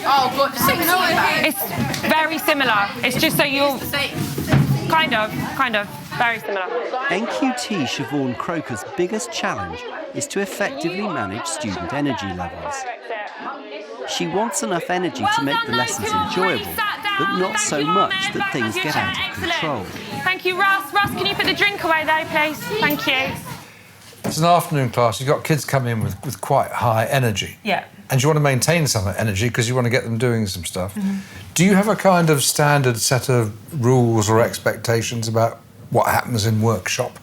Oh, but It's very similar. It's just so you'll... Kind of, very similar. NQT Siobhan Croker's biggest challenge is to effectively manage student energy levels. She wants enough energy to make the lessons enjoyable, but not so much that things get out of control. Thank you, Russ. Russ, can you put the drink away there, please? Thank you. It's an afternoon class. You've got kids coming in with quite high energy. Yeah. And you want to maintain some energy because you want to get them doing some stuff. Do you have a kind of standard set of rules or expectations about what happens in workshop?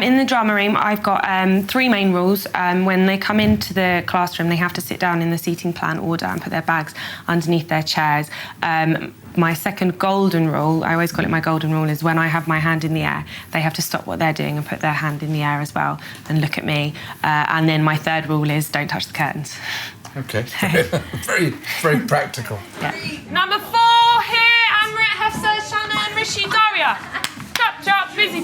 In the drama room, I've got 3 main rules. When they come into the classroom, they have to sit down in the seating plan order and put their bags underneath their chairs. My second golden rule, I always call it my golden rule, is when I have my hand in the air, they have to stop what they're doing and put their hand in the air as well and look at me. And then my third rule is don't touch the curtains. OK. Very, very practical. Yeah. Number 4 here, Amrit, Hefsa, Shannon, Rishi, Daria. Chop, busy.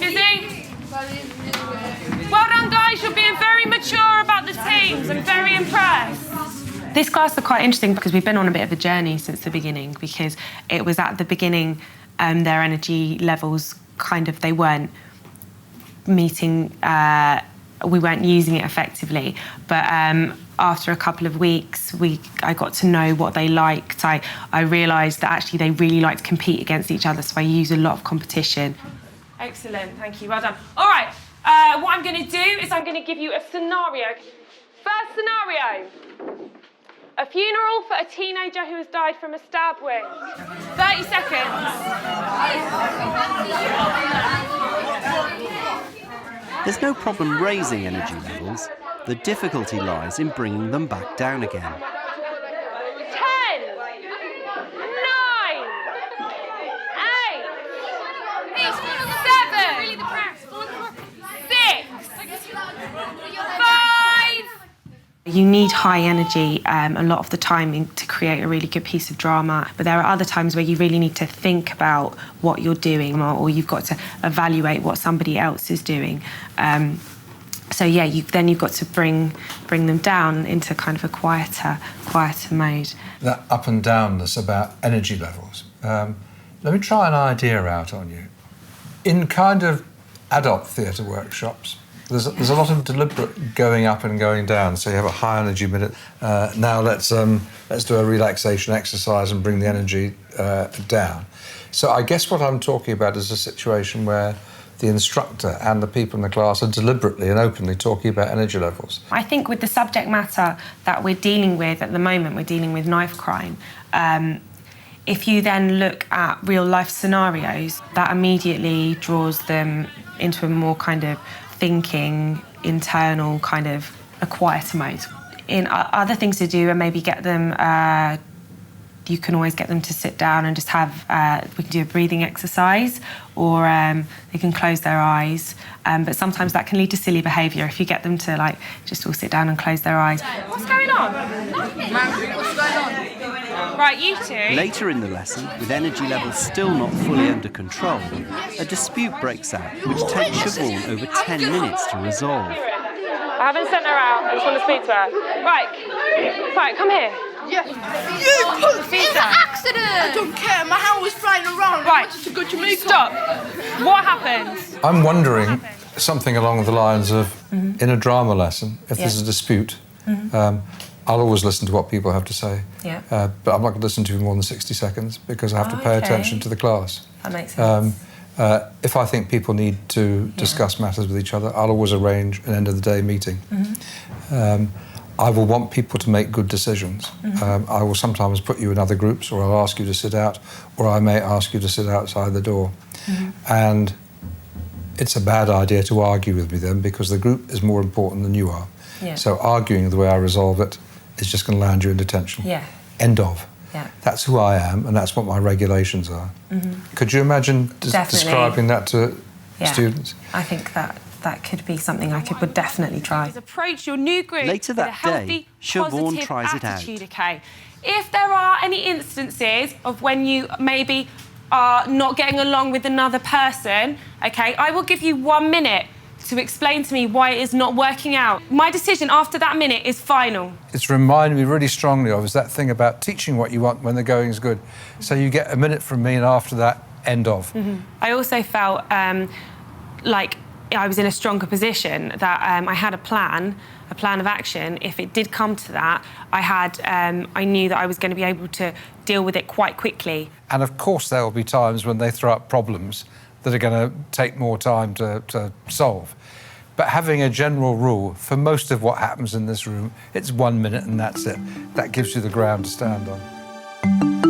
Well done, guys. You're being very mature about the teams. I'm very impressed. This class is quite interesting because we've been on a bit of a journey since the beginning, because it was at the beginning their energy levels they weren't meeting, we weren't using it effectively. But after a couple of weeks, I got to know what they liked. I realised that actually they really like to compete against each other, so I use a lot of competition. Excellent, thank you, well done. All right, what I'm going to do is I'm going to give you a scenario. First scenario. A funeral for a teenager who has died from a stab wound. 30 seconds. There's no problem raising energy levels. The difficulty lies in bringing them back down again. 10, 9, 8, 7, 6, 5. You need high energy a lot of the time to create a really good piece of drama, but there are other times where you really need to think about what you're doing, or you've got to evaluate what somebody else is doing. So yeah, you've got to bring them down into kind of a quieter mode. That up and downness about energy levels. Let me try an idea out on you. In kind of adult theatre workshops, there's a lot of deliberate going up and going down. So you have a high energy minute. Now let's do a relaxation exercise and bring the energy down. So I guess what I'm talking about is a situation where the instructor and the people in the class are deliberately and openly talking about energy levels. I think with the subject matter that we're dealing with at the moment, we're dealing with knife crime. If you then look at real life scenarios, that immediately draws them into a more kind of thinking, internal, kind of a quieter mode. In other things to do, and maybe get them, you can always get them to sit down and just have, we can do a breathing exercise, or they can close their eyes. But sometimes that can lead to silly behaviour if you get them to just all sit down and close their eyes. What's going on? Nothing. What's going on? Right, you two. Later in the lesson, with energy levels still not fully under control, a dispute breaks out, which takes Siobhan over 10 minutes to resolve. I haven't sent her out. I just want to speak to her. Right, come here. Yeah. You put me in an accident! I don't care, my hand was flying around. Right, to go to Jamaica. Stop. What happened? I'm wondering something along the lines of, in a drama lesson, if there's a dispute, I'll always listen to what people have to say. Yeah. But I'm not going to listen to you more than 60 seconds because I have to pay attention to the class. That makes sense. If I think people need to discuss matters with each other, I'll always arrange an end-of-the-day meeting. I will want people to make good decisions. I will sometimes put you in other groups, or I'll ask you to sit out, or I may ask you to sit outside the door. And it's a bad idea to argue with me then, because the group is more important than you are. Yeah. So arguing the way I resolve it is just going to land you in detention. Yeah. End of. Yeah. That's who I am, and that's what my regulations are. Could you imagine describing that to students? I think that could be something I would definitely try. Approach your new group. Later that day, Siobhan tries it out. Okay. If there are any instances of when you maybe are not getting along with another person, okay, I will give you 1 minute to explain to me why it is not working out. My decision after that minute is final. It's reminded me really strongly of is that thing about teaching what you want when the going is good. So you get a minute from me and after that, end of. I also felt like I was in a stronger position, that I had a plan of action. If it did come to that, I knew that I was going to be able to deal with it quite quickly. And of course there will be times when they throw up problems that are going to take more time to solve. But having a general rule, for most of what happens in this room, it's 1 minute and that's it. That gives you the ground to stand on.